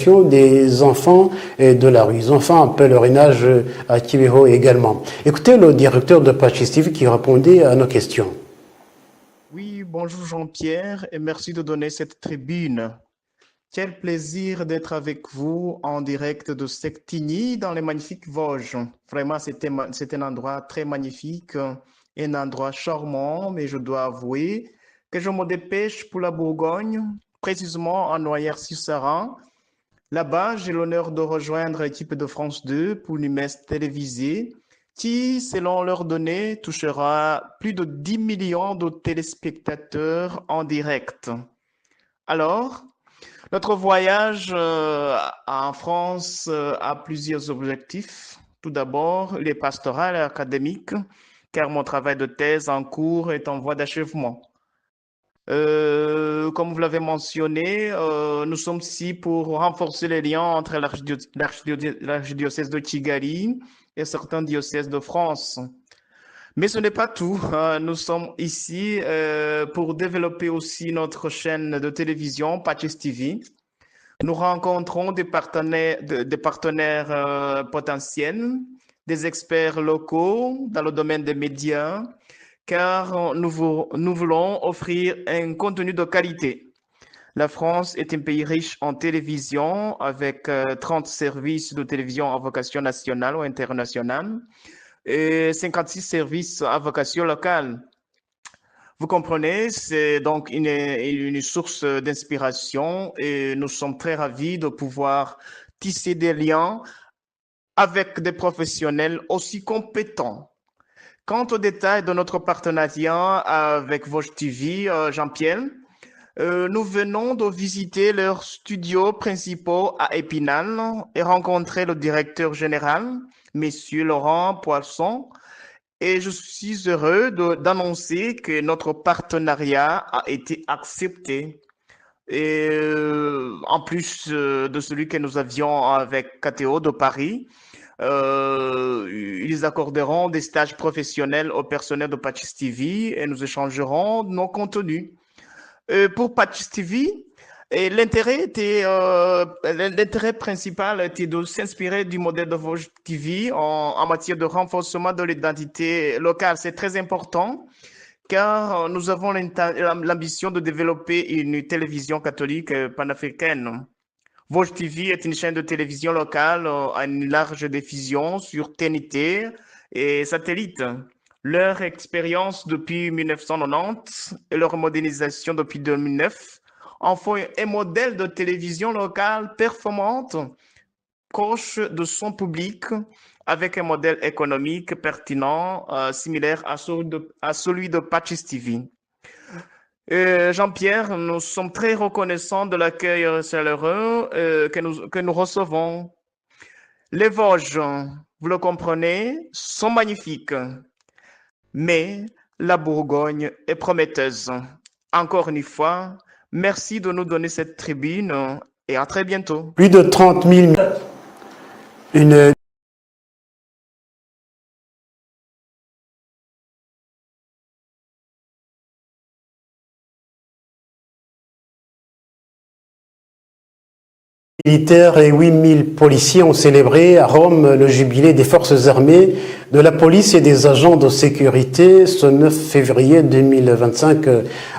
des enfants de la rue. Ils ont fait un pèlerinage à Kibeho également. Écoutez le directeur de Patches TV qui répondait à nos questions. Oui, bonjour Jean-Pierre et merci de donner cette tribune. Quel plaisir d'être avec vous en direct de Sectigny dans les magnifiques Vosges. Vraiment, c'est un endroit très magnifique, un endroit charmant, mais je dois avouer que je me dépêche pour la Bourgogne, précisément en Noyers-sur-Saran. Là-bas, j'ai l'honneur de rejoindre l'équipe de France 2 pour une messe télévisée qui, selon leurs données, touchera plus de 10 millions de téléspectateurs en direct. Alors, notre voyage en France a plusieurs objectifs. Tout d'abord, il est pastoral et académique, car mon travail de thèse en cours est en voie d'achèvement. Comme vous l'avez mentionné, nous sommes ici pour renforcer les liens entre l'archidiocèse de Kigali et certains diocèses de France. Mais ce n'est pas tout. Nous sommes ici pour développer aussi notre chaîne de télévision, Patches TV. Nous rencontrons des partenaires potentiels, des experts locaux dans le domaine des médias, car nous voulons offrir un contenu de qualité. La France est un pays riche en télévision avec 30 services de télévision à vocation nationale ou internationale et 56 services à vocation locale. Vous comprenez, c'est donc une source d'inspiration et nous sommes très ravis de pouvoir tisser des liens avec des professionnels aussi compétents. Quant aux détails de notre partenariat avec Vosges TV, Jean-Pierre, nous venons de visiter leurs studios principaux à Épinal et rencontrer le directeur général, Monsieur Laurent Poisson. Et je suis heureux d'annoncer que notre partenariat a été accepté. Et en plus de celui que nous avions avec KTO de Paris, ils accorderont des stages professionnels au personnel de Patches TV et nous échangerons nos contenus. Pour Patches TV, l'intérêt principal était de s'inspirer du modèle de Vosges TV en matière de renforcement de l'identité locale. C'est très important car nous avons l'ambition de développer une télévision catholique panafricaine. Vosges TV est une chaîne de télévision locale à une large diffusion sur TNT et satellite. Leur expérience depuis 1990 et leur modernisation depuis 2009 en font un modèle de télévision locale performante, proche de son public, avec un modèle économique pertinent, similaire à celui de Patches TV. Jean-Pierre, nous sommes très reconnaissants de l'accueil chaleureux que nous recevons. Les Vosges, vous le comprenez, sont magnifiques, mais la Bourgogne est prometteuse. Encore une fois, merci de nous donner cette tribune et à très bientôt. Plus de 30 000, une militaires et 8000 policiers ont célébré à Rome le jubilé des forces armées, de la police et des agents de sécurité ce 9 février 2025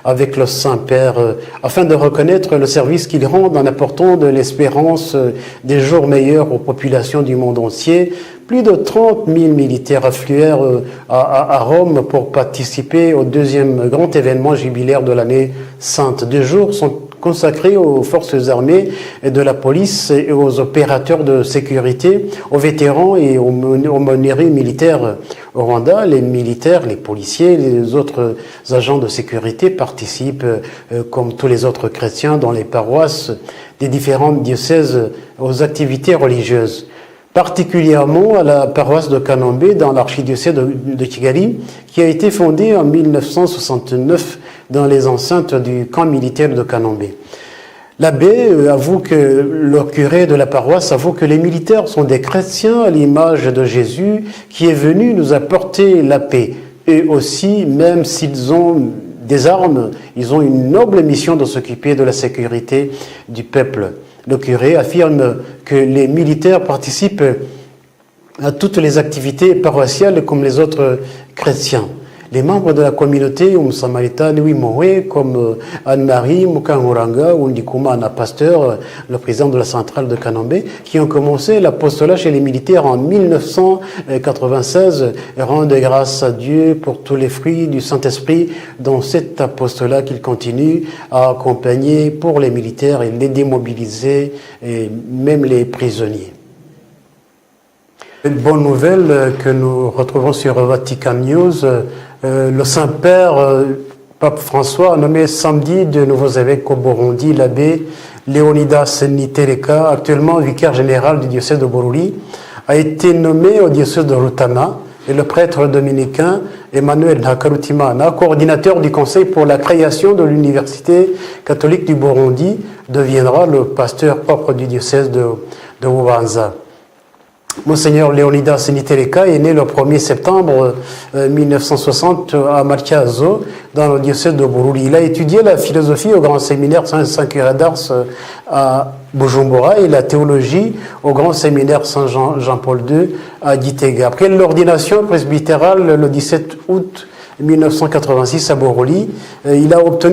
avec le Saint-Père, afin de reconnaître le service qu'ils rendent en apportant de l'espérance des jours meilleurs aux populations du monde entier. Plus de 30 000 militaires affluèrent à Rome pour participer au deuxième grand événement jubilaire de l'année sainte. 2 jours sont consacrés aux forces armées et de la police et aux opérateurs de sécurité, aux vétérans et aux aumôneries militaires au Rwanda. Les militaires, les policiers, les autres agents de sécurité participent, comme tous les autres chrétiens, dans les paroisses des différents diocèses aux activités religieuses. Particulièrement à la paroisse de Kanombe dans l'archidiocèse de Kigali, qui a été fondée en 1969 dans les enceintes du camp militaire de Kanombe. L'abbé le curé de la paroisse avoue que les militaires sont des chrétiens à l'image de Jésus qui est venu nous apporter la paix. Et aussi, même s'ils ont des armes, ils ont une noble mission de s'occuper de la sécurité du peuple. Le curé affirme que les militaires participent à toutes les activités paroissiales comme les autres chrétiens. Les membres de la communauté Umsamarita Niwimowe, comme Anne-Marie Mukanguranga ou Ndikoumana Pasteur, le président de la centrale de Kanambé, qui ont commencé l'apostolat chez les militaires en 1996, rendent grâce à Dieu pour tous les fruits du Saint-Esprit dans cet apostolat qu'ils continuent à accompagner pour les militaires et les démobiliser, et même les prisonniers. Une bonne nouvelle que nous retrouvons sur Vatican News, le Saint-Père, Pape François, a nommé samedi de nouveaux évêques au Burundi, l'abbé Léonidas Nitereka, actuellement vicaire général du diocèse de Bururi, a été nommé au diocèse de Rutana, et le prêtre dominicain Emmanuel Nakarutimana, coordinateur du conseil pour la création de l'université catholique du Burundi, deviendra le pasteur propre du diocèse de Bubanza. Monseigneur Léonidas Nitereka est né le 1er septembre 1960 à Machiazo, dans le diocèse de Bururi. Il a étudié la philosophie au grand séminaire Saint-Curé d'Ars à Bujumbura et la théologie au grand séminaire Saint-Jean-Paul II à Gitega. Après l'ordination presbytérale le 17 août 1986 à Bururi, il a obtenu